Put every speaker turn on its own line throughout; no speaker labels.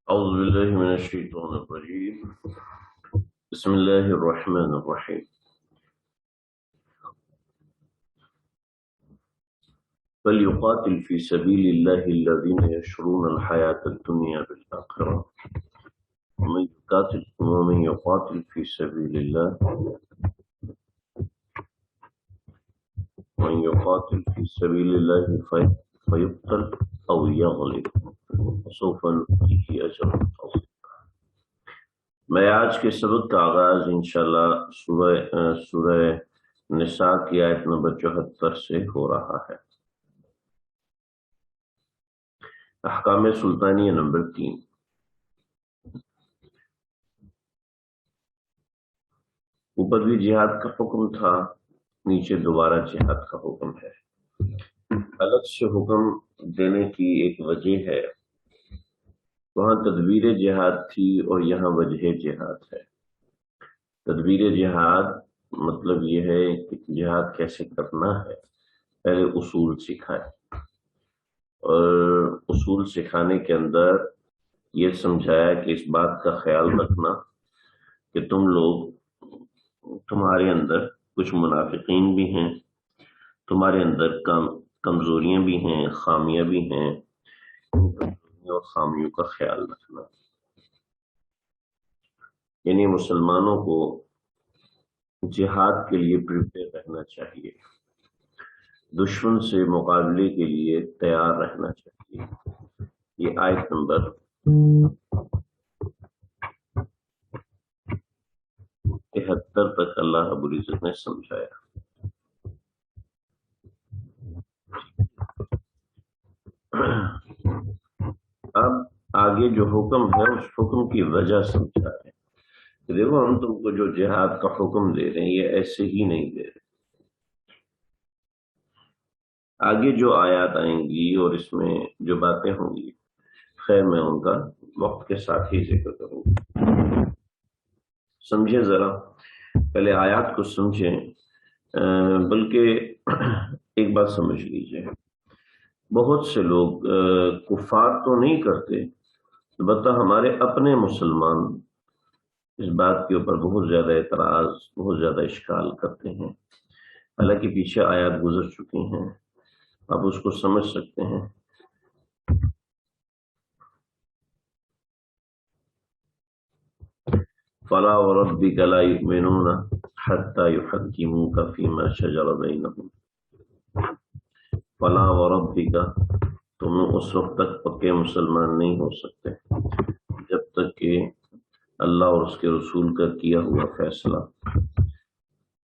أعوذ بالله من الشيطان الرجيم. بسم الله الرحمن الرحيم. فليقاتل في سبيل الله الذين يشرون الحياة الدنيا بالآخرة ومن يقاتل في سبيل الله فيقتل أو يغلب سوف نؤتيه أجرا عظيما. میں آج کے سبق کا آغاز انشاءاللہ سورہ نساء کی آیت نمبر 74 سے ہو رہا ہے. احکام سلطانیہ نمبر 3. اوپر بھی جہاد کا حکم تھا، نیچے دوبارہ جہاد کا حکم ہے. الگ سے حکم دینے کی ایک وجہ ہے، وہاں تدبیر جہاد تھی اور یہاں وجہ جہاد ہے. تدبیر جہاد مطلب یہ ہے کہ جہاد کیسے کرنا ہے، پہلے اصول سکھائے، اور اصول سکھانے کے اندر یہ سمجھایا کہ اس بات کا خیال رکھنا کہ تمہارے اندر کچھ منافقین بھی ہیں، تمہارے اندر کمزوریاں بھی ہیں، خامیاں بھی ہیں، اور خامیوں کا خیال رکھنا. یعنی مسلمانوں کو جہاد کے لیے پریپیئر رہنا چاہیے، دشمن سے مقابلے کے لیے تیار رہنا چاہیے. یہ آیت نمبر 73 تک اللہ رب العزت نے سمجھایا. اب آگے جو حکم ہے اس حکم کی وجہ سمجھا ہے. دیکھو، ہم تم کو جو جہاد کا حکم دے رہے ہیں یہ ایسے ہی نہیں دے رہے. آگے جو آیات آئیں گی اور اس میں جو باتیں ہوں گی، خیر میں ان کا وقت کے ساتھ ہی ذکر کروں گا. سمجھیں ذرا، پہلے آیات کو سمجھیں. بلکہ ایک بات سمجھ لیجئے، بہت سے لوگ کفار تو نہیں کرتے، البتہ ہمارے اپنے مسلمان اس بات کے اوپر بہت زیادہ اعتراض، بہت زیادہ اشکال کرتے ہیں. حالانکہ پیچھے آیات گزر چکی ہیں، آپ اس کو سمجھ سکتے ہیں. فَلَا وَرَبِّكَ لَا يُؤْمِنُونَ حَتَّى يُحَكِّمُوكَ فِيمَا شَجَرَ بَيْنَهُمْ. فَلَا وَرَبِّكَ، تم اس وقت تک پکے مسلمان نہیں ہو سکتے جب تک کہ اللہ اور اس کے رسول کا کیا ہوا فیصلہ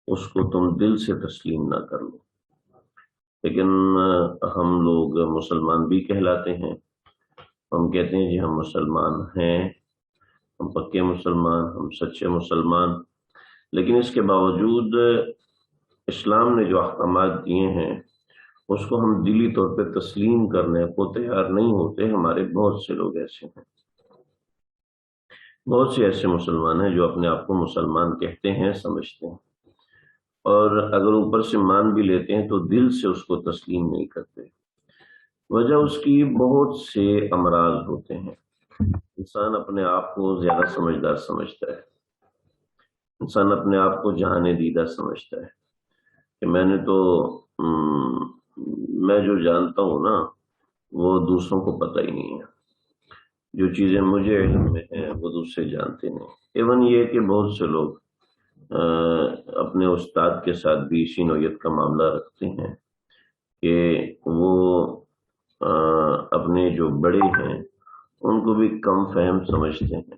اس کو تم دل سے تسلیم نہ کر لو. لیکن ہم لوگ مسلمان بھی کہلاتے ہیں، ہم کہتے ہیں جی ہم مسلمان ہیں، ہم پکے مسلمان، ہم سچے مسلمان، لیکن اس کے باوجود اسلام نے جو احکامات دیے ہیں اس کو ہم دلی طور پہ تسلیم کرنے کو تیار نہیں ہوتے. ہمارے بہت سے لوگ ایسے ہیں، بہت سے ایسے مسلمان ہیں جو اپنے آپ کو مسلمان کہتے ہیں، سمجھتے ہیں، اور اگر اوپر سے مان بھی لیتے ہیں تو دل سے اس کو تسلیم نہیں کرتے. وجہ اس کی بہت سے امراض ہوتے ہیں. انسان اپنے آپ کو زیادہ سمجھدار سمجھتا ہے، انسان اپنے آپ کو جہان دیدہ سمجھتا ہے کہ میں جو جانتا ہوں نا وہ دوسروں کو پتہ ہی نہیں ہے، جو چیزیں مجھے علم میں ہیں وہ دوسرے جانتے نہیں. ایون یہ کہ بہت سے لوگ اپنے استاد کے ساتھ بھی اسی نوعیت کا معاملہ رکھتے ہیں کہ وہ اپنے جو بڑے ہیں ان کو بھی کم فہم سمجھتے ہیں،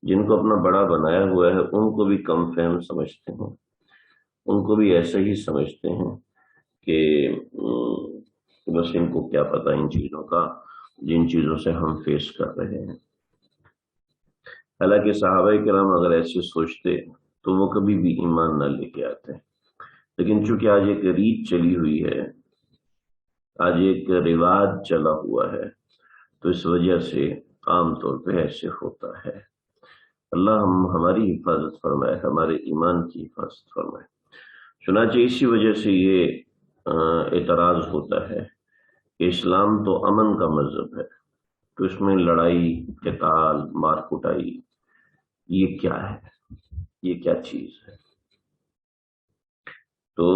جن کو اپنا بڑا بنایا ہوا ہے ان کو بھی کم فہم سمجھتے ہیں، ان کو بھی ایسے ہی سمجھتے ہیں کہ بس ان کو کیا پتہ ان چیزوں کا جن چیزوں سے ہم فیس کر رہے ہیں. حالانکہ صحابہ کرام اگر ایسے سوچتے تو وہ کبھی بھی ایمان نہ لے کے آتے. لیکن چونکہ آج ایک ریت چلی ہوئی ہے، آج ایک رواج چلا ہوا ہے، تو اس وجہ سے عام طور پہ ایسے ہوتا ہے. اللہ ہماری حفاظت فرمائے، ہمارے ایمان کی حفاظت فرمائے. چنانچہ اسی وجہ سے یہ اعتراض ہوتا ہے کہ اسلام تو امن کا مذہب ہے، تو اس میں لڑائی، قتال، مار کٹائی، یہ کیا ہے؟ یہ کیا چیز ہے؟ تو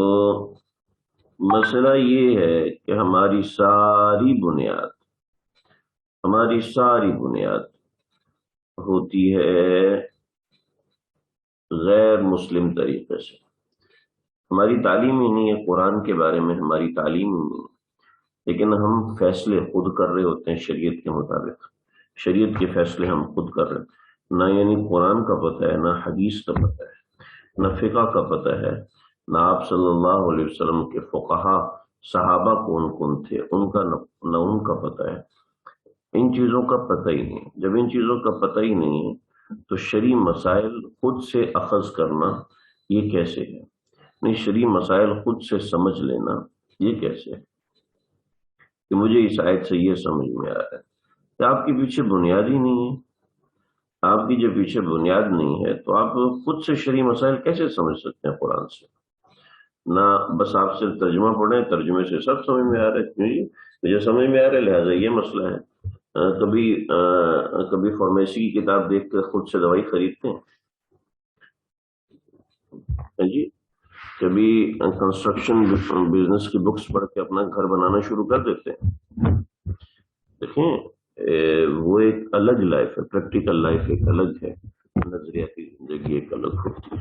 مسئلہ یہ ہے کہ ہماری ساری بنیاد ہوتی ہے غیر مسلم طریقے سے. ہماری تعلیم ہی نہیں ہے قرآن کے بارے میں، ہماری تعلیم ہی نہیں ہے، لیکن ہم فیصلے خود کر رہے ہوتے ہیں شریعت کے مطابق. شریعت کے فیصلے ہم خود کر رہے ہیں، نہ یعنی قرآن کا پتہ ہے، نہ حدیث کا پتہ ہے، نہ فقہ کا پتہ ہے، نہ آپ صلی اللہ علیہ وسلم کے فقہا صحابہ کون کون تھے ان کا نہ ان کا پتہ ہے. ان چیزوں کا پتہ ہی نہیں. جب ان چیزوں کا پتہ ہی نہیں ہے تو شرعی مسائل خود سے اخذ کرنا یہ کیسے ہے؟ نہیں، شرعی مسائل خود سے سمجھ لینا یہ کیسے ہے؟ کہ مجھے اس آیت سے یہ سمجھ میں آ رہا ہے کہ آپ کے پیچھے بنیاد ہی نہیں ہے. آپ کی جو پیچھے بنیاد نہیں ہے تو آپ خود سے شرعی مسائل کیسے سمجھ سکتے ہیں قرآن سے؟ نہ بس آپ صرف ترجمہ پڑھیں، ترجمے سے سب سمجھ میں آ رہا ہے، جی مجھے سمجھ میں آ رہا ہے لہٰذا یہ مسئلہ ہے. کبھی فارمیسی کی کتاب دیکھ کر خود سے دوائی خریدتے ہیں جی؟ کبھی کنسٹرکشن بزنس کی بکس پڑھ کے اپنا گھر بنانا شروع کر دیتے ہیں. دیکھیں وہ ایک الگ لائف ہے، پریکٹیکل لائف ایک الگ ہے، نظریاتی زندگی ایک الگ ہوتی ہے.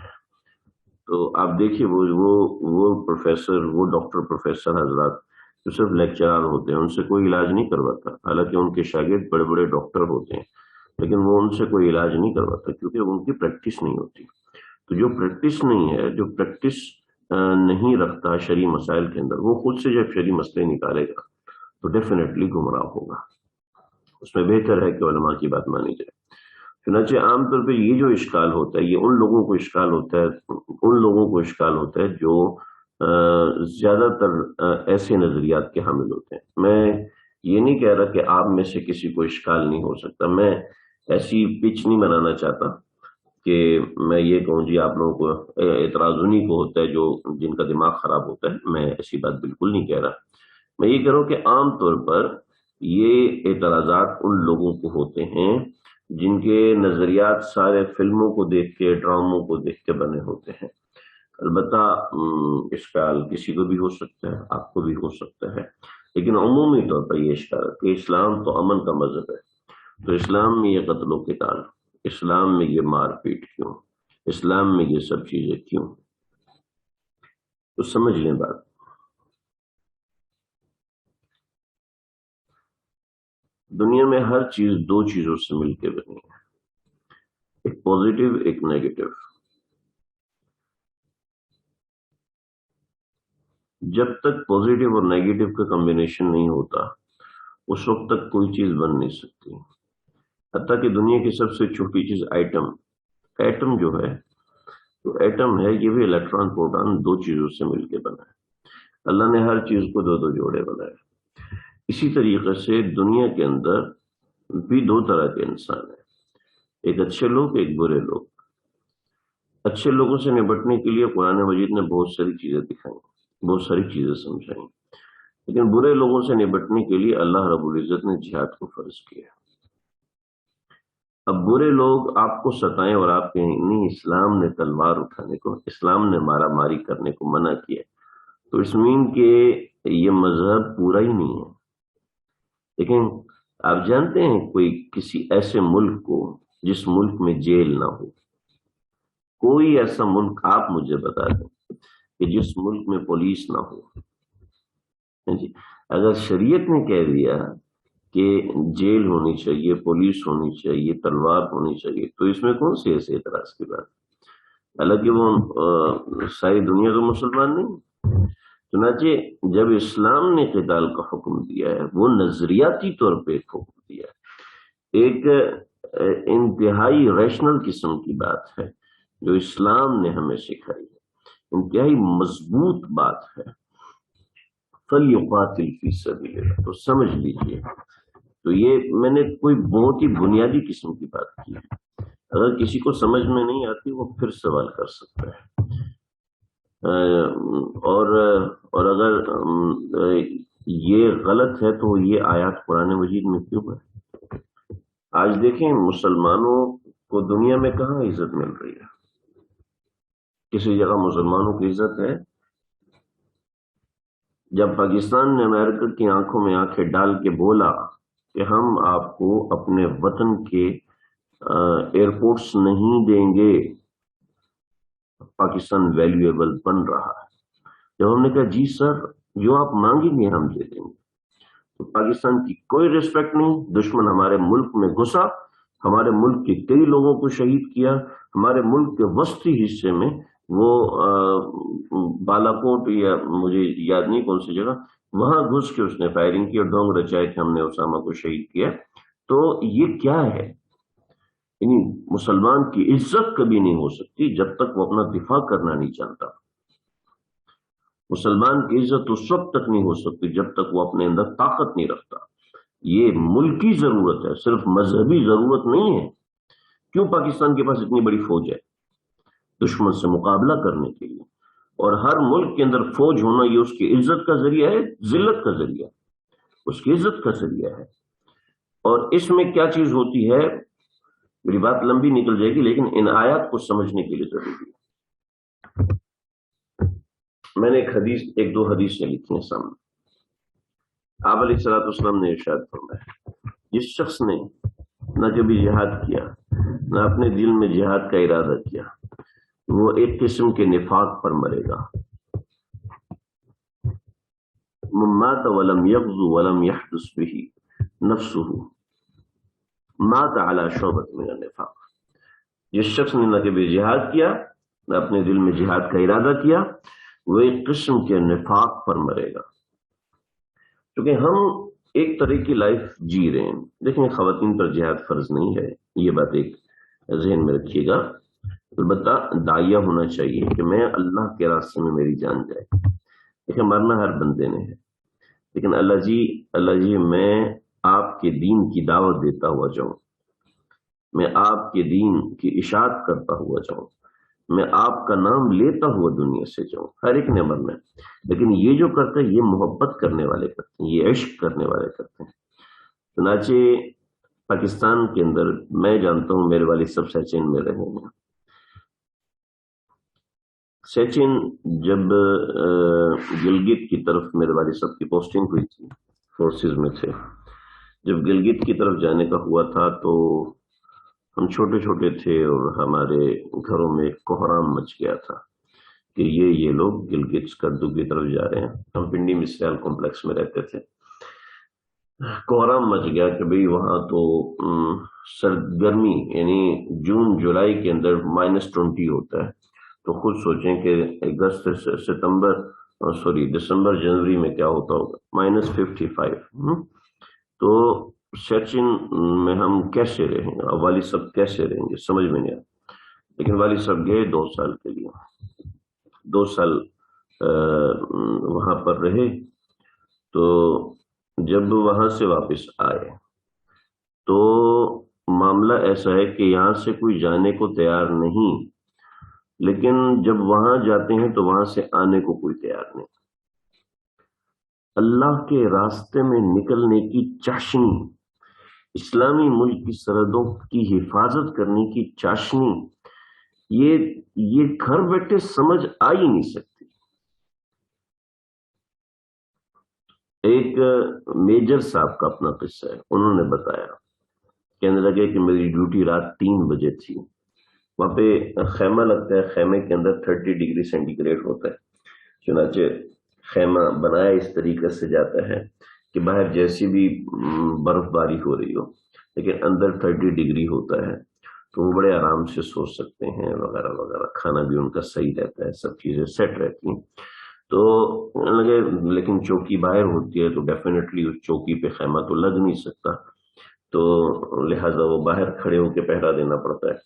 تو آپ دیکھیے وہ پروفیسر، وہ ڈاکٹر پروفیسر حضرات جو صرف لیکچرار ہوتے ہیں، ان سے کوئی علاج نہیں کرواتا، حالانکہ ان کے شاگرد بڑے بڑے ڈاکٹر ہوتے ہیں، لیکن وہ ان سے کوئی علاج نہیں کرواتا کیونکہ ان کی پریکٹس نہیں ہوتی. تو جو پریکٹس نہیں ہے، جو پریکٹس نہیں رکھتا شرعی مسائل کے اندر، وہ خود سے جب شرعی مسئلے نکالے گا تو ڈیفینیٹلی گمراہ ہوگا. اس میں بہتر ہے کہ علماء کی بات مانی جائے. چنانچہ عام طور پہ یہ جو اشکال ہوتا ہے یہ ان لوگوں کو اشکال ہوتا ہے جو زیادہ تر ایسے نظریات کے حامل ہوتے ہیں. میں یہ نہیں کہہ رہا کہ آپ میں سے کسی کو اشکال نہیں ہو سکتا، میں ایسی پچ نہیں بنانا چاہتا کہ میں یہ کہوں جی آپ لوگوں کو اعتراض انہیں کو ہوتا ہے جو جن کا دماغ خراب ہوتا ہے. میں ایسی بات بالکل نہیں کہہ رہا. میں یہ کہہ رہا ہوں کہ عام طور پر یہ اعتراضات ان لوگوں کو ہوتے ہیں جن کے نظریات سارے فلموں کو دیکھ کے، ڈراموں کو دیکھ کے بنے ہوتے ہیں. البتہ اشکال کسی کو بھی ہو سکتا ہے، آپ کو بھی ہو سکتا ہے، لیکن عمومی طور پر یہ اشکال کہ اسلام تو امن کا مذہب ہے، تو اسلام میں یہ قتل و قتال، اسلام میں یہ مار پیٹ کیوں، اسلام میں یہ سب چیزیں کیوں؟ تو سمجھ لیں بات. دنیا میں ہر چیز دو چیزوں سے مل کے بنی ہے، ایک پازیٹیو ایک نیگیٹو. جب تک پازیٹیو اور نیگیٹو کا کمبینیشن نہیں ہوتا اس وقت تک کوئی چیز بن نہیں سکتی. حتیٰ کہ دنیا کی سب سے چھوٹی چیز ایٹم جو ہے، تو ایٹم ہے یہ بھی الیکٹران پروٹون دو چیزوں سے مل کے بنا ہے. اللہ نے ہر چیز کو دو دو جوڑے بنائے. اسی طریقے سے دنیا کے اندر بھی دو طرح کے انسان ہیں، ایک اچھے لوگ، ایک برے لوگ. اچھے لوگوں سے نپٹنے کے لیے قرآن مجید نے بہت ساری چیزیں دکھائیں، بہت ساری چیزیں سمجھائیں، لیکن برے لوگوں سے نپٹنے کے لیے اللہ رب العزت نے جہاد کو فرض کیا. اب برے لوگ آپ کو ستائیں اور آپ کہیں نہیں اسلام نے تلوار اٹھانے کو، اسلام نے مارا ماری کرنے کو منع کیا، تو اس مین کہ یہ مذہب پورا ہی نہیں ہے. لیکن آپ جانتے ہیں کوئی کسی ایسے ملک کو جس ملک میں جیل نہ ہو؟ کوئی ایسا ملک آپ مجھے بتا دیں کہ جس ملک میں پولیس نہ ہو. جی اگر شریعت نے کہہ دیا کہ جیل ہونی چاہیے، پولیس ہونی چاہیے، تلوار ہونی چاہیے، تو اس میں کون سی ایسے اعتراض کی بات؟ حالانکہ وہ ساری دنیا تو مسلمان نہیں. چنانچہ جب اسلام نے قتال کا حکم دیا ہے وہ نظریاتی طور پہ ایک حکم دیا ہے، ایک انتہائی ریشنل قسم کی بات ہے جو اسلام نے ہمیں سکھائی ہے، انتہائی مضبوط بات ہے. فَلْيُقَاتِلْ فِي سَبِيلِ اللَّهِ، تو سمجھ لیجئے. تو یہ میں نے کوئی بہت ہی بنیادی قسم کی بات کی ہے. اگر کسی کو سمجھ میں نہیں آتی وہ پھر سوال کر سکتا ہے. اور اگر یہ غلط ہے تو یہ آیات قرآن مجید میں کیوں ہے؟ آج دیکھیں مسلمانوں کو دنیا میں کہاں عزت مل رہی ہے؟ کسی جگہ مسلمانوں کی عزت ہے؟ جب پاکستان نے امریکہ کی آنکھوں میں آنکھیں ڈال کے بولا کہ ہم آپ کو اپنے وطن کے ایئرپورٹس نہیں دیں گے، پاکستان ویلیویبل بن رہا ہے۔ جب ہم نے کہا جی سر، جو آپ مانگیں گے ہم دے دیں گے، تو پاکستان کی کوئی ریسپیکٹ نہیں، دشمن ہمارے ملک میں گھسا، ہمارے ملک کے کئی لوگوں کو شہید کیا، ہمارے ملک کے وسطی حصے میں وہ بالاکوٹ یا مجھے یاد نہیں کون سی جگہ، وہاں گھس کے اس نے فائرنگ کی اور ڈھونگ رچائے کہ ہم نے اسامہ کو شہید کیا۔ تو یہ کیا ہے؟ یعنی مسلمان کی عزت کبھی نہیں ہو سکتی جب تک وہ اپنا دفاع کرنا نہیں جانتا۔ مسلمان کی عزت اس وقت تک نہیں ہو سکتی جب تک وہ اپنے اندر طاقت نہیں رکھتا۔ یہ ملکی ضرورت ہے، صرف مذہبی ضرورت نہیں ہے۔ کیوں پاکستان کے پاس اتنی بڑی فوج ہے؟ دشمن سے مقابلہ کرنے کے لیے۔ اور ہر ملک کے اندر فوج ہونا یہ اس کی عزت کا ذریعہ ہے، ذلت کا ذریعہ ہے، اس کی عزت کا ذریعہ ہے۔ اور اس میں کیا چیز ہوتی ہے، میری بات لمبی نکل جائے گی لیکن ان آیات کو سمجھنے کے لیے ضروری ہے۔ میں نے ایک دو حدیثیں لکھی ہیں سامنے۔ آپ علیہ الصلوۃ والسلام نے ارشاد فرمایا، جس شخص نے نہ کبھی جہاد کیا، نہ اپنے دل میں جہاد کا ارادہ کیا، وہ ایک قسم کے نفاق پر مرے گا۔ من مات ولم یغزو ولم یحدث به نفسه مات على شعبۃ من النفاق۔ جس شخص نے نہ کبھی جہاد کیا، نہ اپنے دل میں جہاد کا ارادہ کیا، وہ ایک قسم کے نفاق پر مرے گا۔ کیونکہ ہم ایک طرح کی لائف جی رہے ہیں۔ دیکھیں، خواتین پر جہاد فرض نہیں ہے، یہ بات ایک ذہن میں رکھیے گا۔ البتہ داعیہ ہونا چاہیے کہ میں اللہ کے راستے میں میری جان جائے۔ دیکھیں، مرنا ہر بندے نے ہے، لیکن اللہ جی میں آپ کے دین کی دعوت دیتا ہوا جاؤں، میں آپ کے دین کی اشاعت کرتا ہوا جاؤں، میں آپ کا نام لیتا ہوا دنیا سے جاؤں۔ ہر ایک نے مرنا ہے، لیکن یہ جو کرتے ہیں یہ محبت کرنے والے کرتے ہیں، یہ عشق کرنے والے کرتے ہیں۔ چنانچہ پاکستان کے اندر میں جانتا ہوں، میرے والد صاحب سیچن میں رہے ہیں۔ سیچن جب گلگت کی طرف میرے والد صاحب کی پوسٹنگ ہوئی تھی، فورسز میں تھے، جب گلگت کی طرف جانے کا ہوا تھا تو ہم چھوٹے چھوٹے تھے اور ہمارے گھروں میں کوہرام مچ گیا تھا کہ یہ لوگ گلگت سکردو کی طرف جا رہے ہیں۔ ہم پنڈی مسریال کمپلیکس میں رہتے تھے۔ کوہرام مچ گیا کہ بھئی وہاں تو سرد گرمی، یعنی جون جولائی کے اندر -20 ہوتا ہے، تو خود سوچیں کہ اگست دسمبر جنوری میں کیا ہوتا ہوگا، -55۔ تو سیچن میں ہم کیسے رہیں گے، والد صاحب کیسے رہیں گے، سمجھ میں نہیں آیا۔ لیکن والد صاحب گئے 2 سال کے لیے، 2 سال وہاں پر رہے۔ تو جب وہاں سے واپس آئے تو معاملہ ایسا ہے کہ یہاں سے کوئی جانے کو تیار نہیں، لیکن جب وہاں جاتے ہیں تو وہاں سے آنے کو کوئی تیار نہیں۔ اللہ کے راستے میں نکلنے کی چاشنی، اسلامی ملک کی سرحدوں کی حفاظت کرنے کی چاشنی، یہ گھر بیٹھے سمجھ آ ہی نہیں سکتی۔ ایک میجر صاحب کا اپنا قصہ ہے، انہوں نے بتایا، کہنے لگے کہ میری ڈیوٹی رات 3 بجے تھی، وہاں پہ خیمہ لگتا ہے، خیمے کے اندر 30 ڈگری سینٹی گریڈ ہوتا ہے۔ چنانچہ خیمہ بنایا اس طریقے سے جاتا ہے کہ باہر جیسی بھی برف باری ہو رہی ہو لیکن اندر 30 ڈگری ہوتا ہے، تو وہ بڑے آرام سے سو سکتے ہیں وغیرہ وغیرہ، کھانا بھی ان کا صحیح رہتا ہے، سب چیزیں سیٹ رہتی ہیں۔ تو لگے لیکن چوکی باہر ہوتی ہے تو ڈیفینیٹلی اس چوکی پہ خیمہ تو لگ نہیں سکتا، تو لہٰذا وہ باہر کھڑے ہو کے پہرا دینا پڑتا ہے۔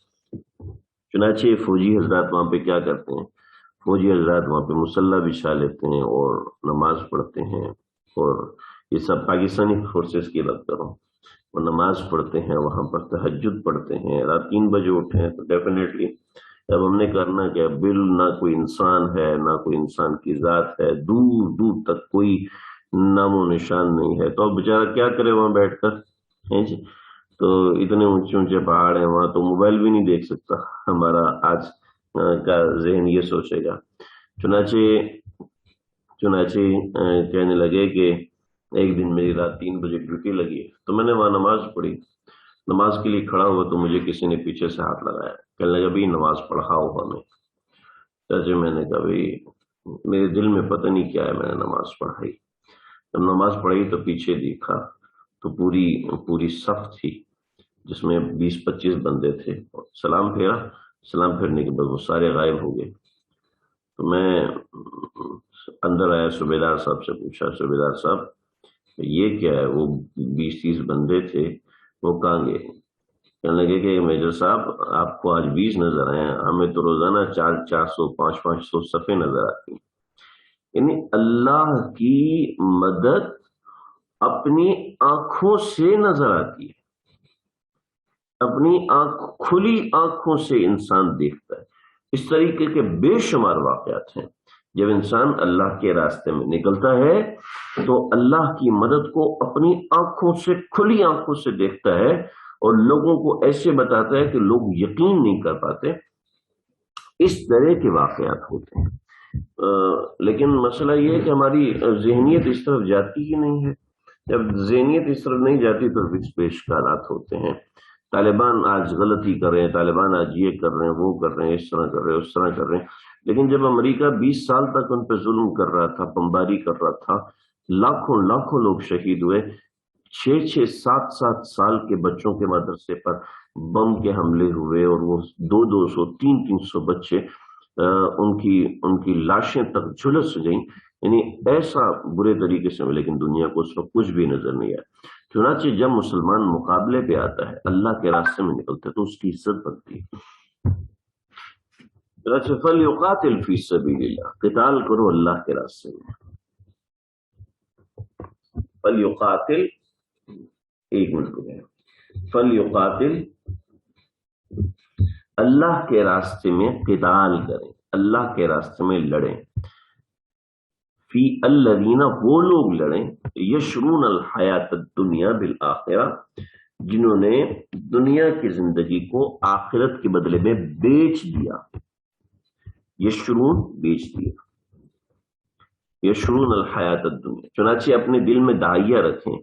چنانچہ فوجی حضرات وہاں پہ کیا کرتے ہیں، فوجی حضرات وہاں پہ مصلی بچھا لیتے ہیں اور نماز پڑھتے ہیں، اور یہ سب پاکستانی فورسز کی بات کر رہا ہوں، وہ نماز پڑھتے ہیں، وہاں پر تہجد پڑھتے ہیں، رات 3 بجے اٹھے ہیں، تو ڈیفینیٹلی اب ہم نے کرنا کیا، نہ کوئی انسان ہے، نہ کوئی انسان کی ذات ہے، دور دور تک کوئی نام و نشان نہیں ہے، تو اب بیچارہ کیا کرے وہاں بیٹھ کر، ہیں جی۔ تو اتنے اونچے اونچے پہاڑ ہیں وہاں تو موبائل بھی نہیں دیکھ سکتا ہمارا آج کا ذہن یہ سوچے گا۔ چنانچہ چنانچہ کہنے لگے کہ ایک دن میری رات 3 بجے ڈیوٹی لگی تو میں نے وہاں نماز پڑھی، نماز کے لیے کھڑا ہوا تو مجھے کسی نے پیچھے سے ہاتھ لگایا، کہنے لگا بھی نماز پڑھا ہوگا میں۔ جیسے میں نے کہا بھائی میرے دل میں پتہ نہیں کیا ہے، میں نے نماز پڑھائی۔ جب نماز پڑھی تو پیچھے دیکھا تو پوری پوری صف تھی جس میں 20-25 بندے تھے۔ سلام پھیرا، سلام پھیرنے کے بعد وہ سارے غائب ہو گئے۔ تو میں اندر آیا، صوبیدار صاحب سے پوچھا، صوبیدار صاحب یہ کیا ہے؟ وہ 20-30 بندے تھے، وہ کہاں گئے؟ کہنے لگے کہ میجر صاحب آپ کو آج 20 نظر آئے ہیں، ہمیں تو روزانہ 400 500 صفیں نظر آتی ہیں۔ یعنی اللہ کی مدد اپنی آنکھوں سے نظر آتی ہے، اپنی کھلی آنکھوں سے انسان دیکھتا ہے۔ اس طریقے کے بے شمار واقعات ہیں۔ جب انسان اللہ کے راستے میں نکلتا ہے تو اللہ کی مدد کو اپنی آنکھوں سے، کھلی آنکھوں سے دیکھتا ہے اور لوگوں کو ایسے بتاتا ہے کہ لوگ یقین نہیں کر پاتے۔ اس طرح کے واقعات ہوتے ہیں۔ لیکن مسئلہ یہ ہے کہ ہماری ذہنیت اس طرف جاتی ہی نہیں ہے۔ جب ذہنیت اس طرف نہیں جاتی تو پھر اشکالات ہوتے ہیں۔ طالبان آج غلطی کر رہے ہیں، طالبان آج یہ کر رہے ہیں، وہ کر رہے ہیں، اس طرح کر رہے ہیں، اس طرح کر رہے ہیں، لیکن جب امریکہ 20 سال تک ان پہ ظلم کر رہا تھا، بمباری کر رہا تھا، لاکھوں لاکھوں لوگ شہید ہوئے، 6 7 سال کے بچوں کے مدرسے پر بم کے حملے ہوئے اور وہ 200 300 بچے ان کی لاشیں تک جھلس گئیں، یعنی ایسا برے طریقے سے، لیکن دنیا کو اس وقت کچھ بھی نظر نہیں آیا۔ چنانچہ جب مسلمان مقابلے پہ آتا ہے، اللہ کے راستے میں نکلتا ہے تو اس کی عزت بنتی ہے۔ چنانچہ فَلْيُقَاتِلْ فِي سَبِيلِ اللَّهِ، قتال کرو اللہ کے راستے میں۔ فَلْيُقَاتِلْ، ایک منٹ ہو گیا، فَلْيُقَاتِلْ، اللہ کے راستے میں قتال کریں، اللہ کے راستے میں لڑیں، فی الذین، وہ لوگ لڑیں، یشرون الحیات الدنیا بالآخرہ، جنہوں نے دنیا کی زندگی کو آخرت کے بدلے میں بیچ دیا۔ یشرون، بیچ دیا، یشرون الحیات الدنیا۔ چنانچہ اپنے دل میں داعیہ رکھیں،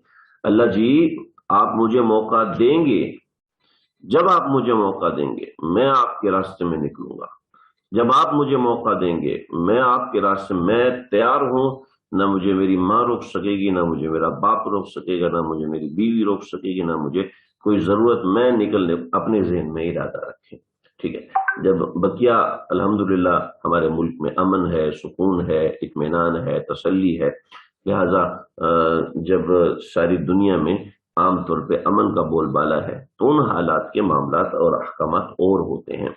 اللہ جی آپ مجھے موقع دیں گے، جب آپ مجھے موقع دیں گے میں آپ کے راستے میں نکلوں گا، جب آپ مجھے موقع دیں گے میں آپ کے راستے میں تیار ہوں، نہ مجھے میری ماں روک سکے گی، نہ مجھے میرا باپ روک سکے گا، نہ مجھے میری بیوی روک سکے گی، نہ مجھے کوئی ضرورت، میں نکلنے، اپنے ذہن میں ارادہ رکھیں۔ ٹھیک ہے، جب بقیہ الحمدللہ ہمارے ملک میں امن ہے، سکون ہے، اطمینان ہے، تسلی ہے، لہذا جب ساری دنیا میں عام طور پہ امن کا بول بالا ہے تو ان حالات کے معاملات اور احکامات اور ہوتے ہیں۔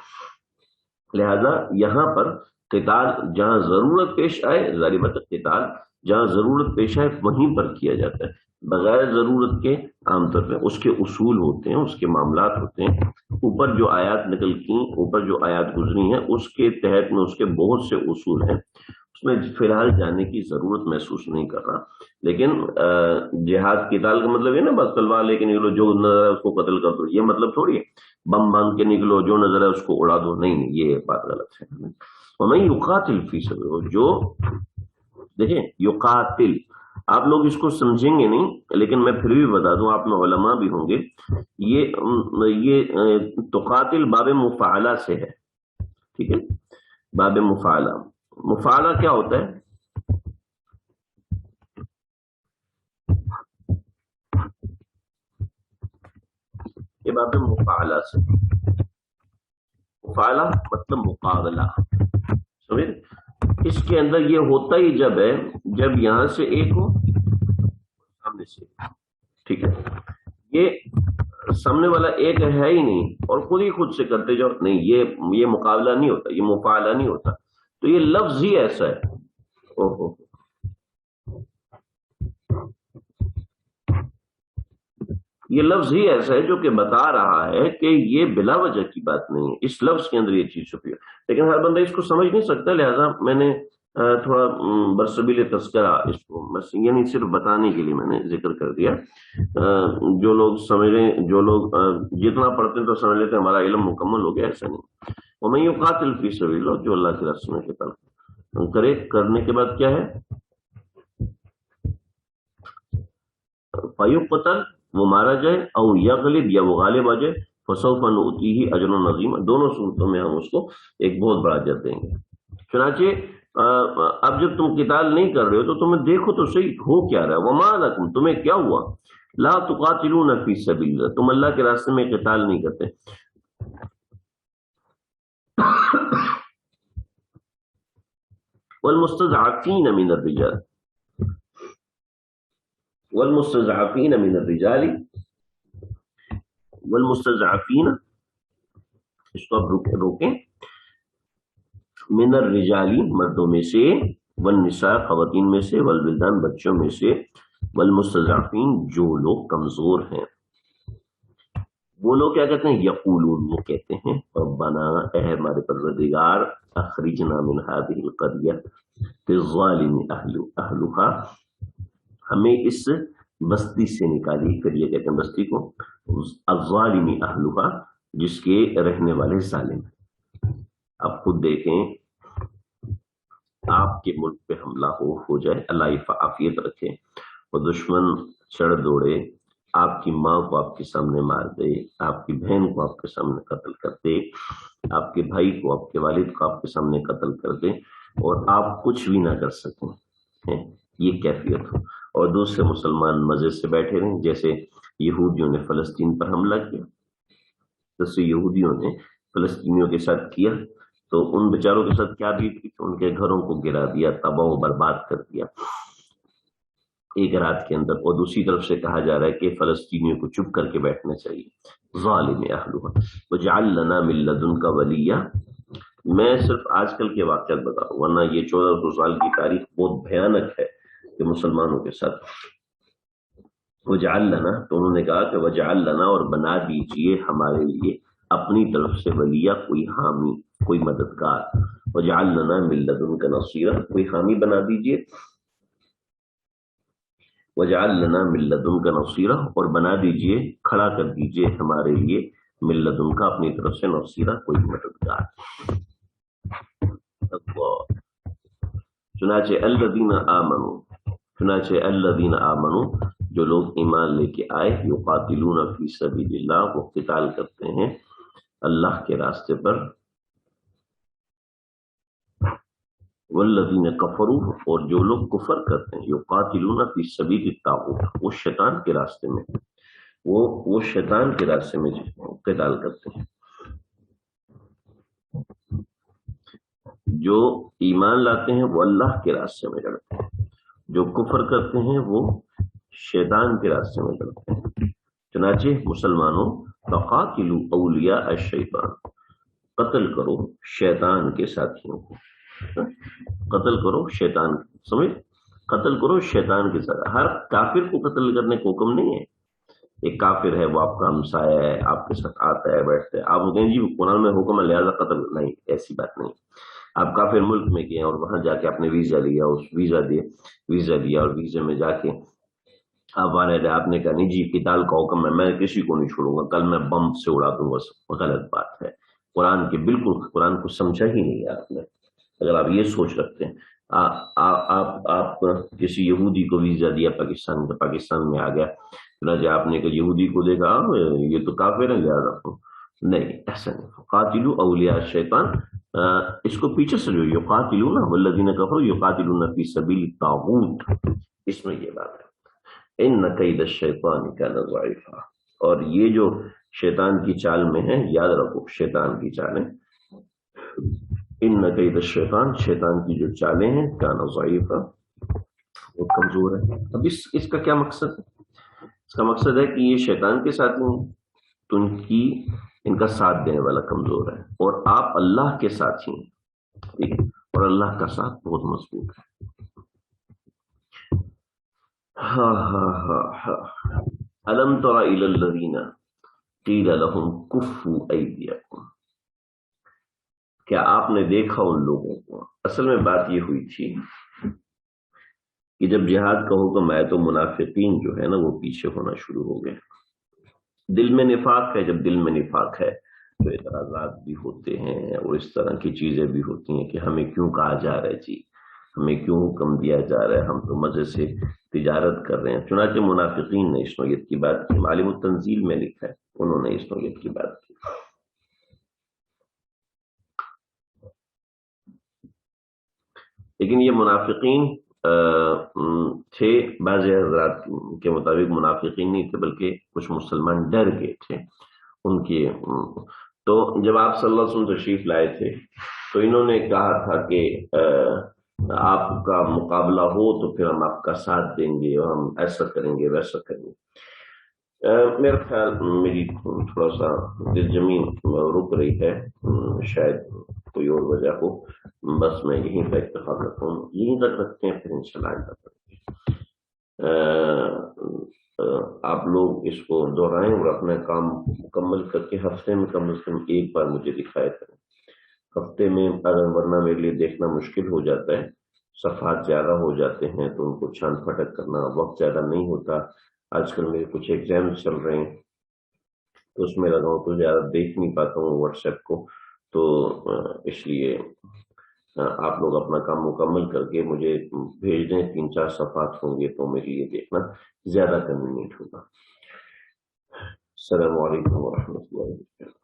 لہذا یہاں پر قتال جہاں ضرورت پیش آئے، ظاہر بات ہے قتال جہاں ضرورت پیش آئے وہیں پر کیا جاتا ہے، بغیر ضرورت کے عام طور پہ اس کے اصول ہوتے ہیں، اس کے معاملات ہوتے ہیں۔ اوپر جو آیات نکل کی، اوپر جو آیات گزری ہیں اس کے تحت میں اس کے بہت سے اصول ہیں، اس میں فی الحال جانے کی ضرورت محسوس نہیں کر رہا۔ لیکن جہاد قتال کا مطلب ہے نا بس تلوار لے کے نکلو، جو نظر ہے اس کو قتل کر دو، یہ مطلب تھوڑی ہے بم باندھ کے نکلو، جو نظر ہے اس کو اڑا دو، نہیں، یہ بات غلط ہے۔ وَمَن يُقَاتِلْ فِي سَبِيلِ، جو دیکھیں یقاتل، آپ لوگ اس کو سمجھیں گے نہیں لیکن میں پھر بھی بتا دوں، آپ میں علماء بھی ہوں گے، یہ تقاتل باب مفاعلہ سے ہے، ٹھیک ہے، باب مفاعلہ۔ مفاعلہ کیا ہوتا ہے؟ یہ باب مفاعلہ سے، مفاعلہ مطلب مقابلہ، سمجھے؟ اس کے اندر یہ ہوتا ہی جب ہے جب یہاں سے ایک ہو سامنے سے، ٹھیک ہے، یہ سامنے والا ایک ہے ہی نہیں اور خود ہی خود سے کرتے جاؤ، نہیں، یہ مقابلہ نہیں ہوتا، یہ مفاعلہ نہیں ہوتا، تو یہ لفظ ہی ایسا ہے۔ اوہو، یہ لفظ ہی ایسا ہے جو کہ بتا رہا ہے کہ یہ بلا وجہ کی بات نہیں ہے، اس لفظ کے اندر یہ چیز چھپی ہے، لیکن ہر بندہ اس کو سمجھ نہیں سکتا، لہذا میں نے تھوڑا برسبیل تذکرہ اس کو بس، یعنی صرف بتانے کے لیے میں نے ذکر کر دیا. جو لوگ سمجھ رہے ہیں، جو لوگ جتنا پڑھتے ہیں تو سمجھ لیتے ہیں ہمارا علم مکمل ہو گیا، ایسا نہیں. وَمَن يُقَاتِلْ فِي سَبِيلِ اللَّهِ، جو اللہ کے راستے میں قتال کرے، کرنے کے بعد کیا ہے، فَيُقْتَلْ، وہ مارا جائے، او یغلب، یا وہ غالب آ جائے، فَسَوْفَ نُؤْتِیہِ أَجْرًا عَظِیمًا، دونوں صورتوں میں ہم اس کو ایک بہت بڑا اجر دیں گے. چنانچہ اب جب تم قتال نہیں کر رہے ہو تو تمہیں دیکھو تو صحیح ہو کیا رہا ہے. وما لکم، تمہیں کیا ہوا، لا تقاتلون فی سبیل اللہ، تم اللہ کے راستے میں قتال نہیں کرتے. والمستضعفین من الرجال، والمستضعفین من الرجال، والمستضعفین، اس کو اب روکیں، من الرجالی، مردوں میں سے، والنساء، خواتین میں سے، والولدان، بچوں میں سے، والمستضعفین، جو لوگ کمزور ہیں. وہ لوگ کیا کہتے ہیں، یقولون، وہ کہتے ہیں، ربنا، اے ہمارے پروردگار، اخرجنا من هذه القرية الظالم اهلها، ہمیں اس بستی سے نکالی. پھر یہ کہتے ہیں بستی کو الظالم اهلها، جس کے رہنے والے ظالم. اب خود دیکھیں، آپ کے ملک پہ حملہ ہو جائے، اللہ عافیت رکھے، اور دشمن چڑھ دوڑے، آپ کی ماں کو آپ کے سامنے مار دے، آپ کی بہن کو آپ کے سامنے قتل کر دے، آپ کے بھائی کو، آپ کے والد کو آپ کے سامنے قتل کر دے، اور آپ کچھ بھی نہ کر سکیں، یہ کیفیت ہو، اور دوسرے مسلمان مزے سے بیٹھے رہیں. جیسے یہودیوں نے فلسطین پر حملہ کیا، جیسے یہودیوں نے فلسطینیوں کے ساتھ کیا، تو ان بیچاروں کے ساتھ کیا بیت کی، ان کے گھروں کو گرا دیا، تباہ و برباد کر دیا ایک رات کے اندر. اور دوسری طرف سے کہا جا رہا ہے کہ فلسطینیوں کو چپ کر کے بیٹھنا چاہیے. ظالم اہلها وجعل لنا من لدنک ولیا. میں صرف آج کل کے واقعات بتا رہا ہوں، ورنہ یہ 1400 سال کی تاریخ بہت بھیانک ہے کہ مسلمانوں کے ساتھ. وجعل لنا، تو انہوں نے کہا کہ وجعل لنا، اور بنا دیجئے ہمارے لیے اپنی طرف سے ولیہ، کوئی حامی، کوئی مددگار. وجعل لنا من لدنک نصیرا، کوئی حامی بنا دیجئے. وجعل لنا من لدنک نصیرا، اور بنا دیجئے، کھڑا کر دیجئے ہمارے لیے، من لدنک، اپنی طرف سے، نصیرا، کوئی مددگار. چنانچہ الذین آمنوا، چنانچہ الذین آمنوا، جو لوگ ایمان لے کے آئے، یقاتلون فی سبیل اللہ، وہ قتال کرتے ہیں اللہ کے راستے پر. والذین کفروا، اور جو لوگ کفر کرتے ہیں، یقاتلون فی سبیل الطاغوت، وہ شیطان کے راستے میں، وہ شیطان کے راستے میں قتال کرتے ہیں. جو ایمان لاتے ہیں وہ اللہ کے راستے میں لڑتے ہیں، جو کفر کرتے ہیں وہ شیطان کے راستے میں لڑتے ہیں. چنانچہ مسلمانوں، فقاتلوا اولیاء الشیطان، قتل کرو شیطان کے ساتھیوں کو، قتل کرو شیطان، سمجھ، قتل کرو شیطان کے ساتھ. ہر کافر کو قتل کرنے کو حکم نہیں ہے. ایک کافر ہے، وہ آپ کا ہمسایہ ہے، آپ کے ساتھ آتا ہے، بیٹھتا ہے، آپ کہیں جی قرآن میں حکم ہے لہذا قتل نہیں، ایسی بات نہیں. آپ کافر ملک میں گئے اور وہاں جا کے آپ نے ویزا لیا، اس ویزا دیا، اور ویزے میں جا کے آپ آ رہے تھے، آپ نے کہا نہیں جی قتال کا حکم ہے، میں کسی کو نہیں چھوڑوں گا، کل میں بم سے اڑا دوں گا. غلط بات ہے. قرآن کے بالکل، قرآن کو سمجھا ہی نہیں ہے آپ نے اگر آپ یہ سوچ رکھتے ہیں. آپ کسی یہودی کو ویزا دیا پاکستان میں آ گیا، چنانچہ آپ نے کہ یہودی کو دیکھا یہ تو کافر ہے لہذا نہیں، ایسا نہیں. قاتلوا اولیاء الشیطان، اس کو پیچھے سے جو یقاتلون والذین کفروا یقاتلون فی سبیل الطاغوت، اس میں یہ بات ہے. ان کید الشیطان کان ضعیفا، اور یہ جو شیطان کی چال میں ہے، یاد رکھو شیطان کی چالیں، ان کید الشیطان، شیطان کی جو چالیں ہیں، کان ضعیفا، وہ کمزور ہے. اب اس کا کیا مقصد ہے؟ اس کا مقصد ہے کہ یہ شیطان کے ساتھ ہیں تو ان کا ساتھ دینے والا کمزور ہے، اور آپ اللہ کے ساتھ ہی ہیں، ٹھیک ہے، اور اللہ کا ساتھ بہت مضبوط ہے. الم تر الی الذین قیل لهم کفوا ایدیکم، کیا آپ نے دیکھا ان لوگوں کو؟ اصل میں بات یہ ہوئی تھی کہ جب جہاد کا حکم آیا تو منافقین جو ہے نا وہ پیچھے ہونا شروع ہو گئے. دل میں نفاق ہے، جب دل میں نفاق ہے تو اعتراضات بھی ہوتے ہیں اور اس طرح کی چیزیں بھی ہوتی ہیں کہ ہمیں کیوں کہا جا رہا ہے جی، ہمیں کیوں حکم دیا جا رہا ہے، ہم تو مزے سے تجارت کر رہے ہیں. چنانچہ منافقین نے اس نوعیت کی بات کی، معالم التنزیل میں لکھا ہے انہوں نے اس نوعیت کی بات کی. لیکن یہ منافقین تھے، بعض حضرات کے مطابق منافقین نہیں تھے بلکہ کچھ مسلمان ڈر گئے تھے ان کی. تو جب آپ صلی اللہ علیہ وسلم تشریف لائے تھے تو انہوں نے کہا تھا کہ آپ کا مقابلہ ہو تو پھر ہم آپ کا ساتھ دیں گے اور ہم ایسا کریں گے ویسا کریں گے. میرا خیال میری تھوڑا سا دل زمین رک رہی ہے، شاید کوئی اور وجہ ہو. بس میں یہیں کا اتفاق رکھتا ہوں، یہیں تک رکھتے ہیں پھر انشاءاللہ آپ لوگ اس کو دہرائیں اور اپنا کام مکمل کر کے ہفتے میں کم از کم ایک بار مجھے دکھایا کریں. ہفتے میں اگر ورنہ میرے لیے دیکھنا مشکل ہو جاتا ہے، صفحات زیادہ ہو جاتے ہیں تو ان کو چھان پھٹک کرنا، وقت زیادہ نہیں ہوتا. آج کل میرے کچھ ایگزام چل رہے ہیں تو اس میں لگا ہوں تو زیادہ دیکھ نہیں پاتا ہوں واٹس ایپ کو. تو اس لیے آپ لوگ اپنا کام مکمل کر کے مجھے بھیج دیں، 3-4 صفحات ہوں گے تو میرے لیے دیکھنا زیادہ کنوینئنٹ ہوگا. السلام علیکم ورحمۃ اللہ وبرکاتہ.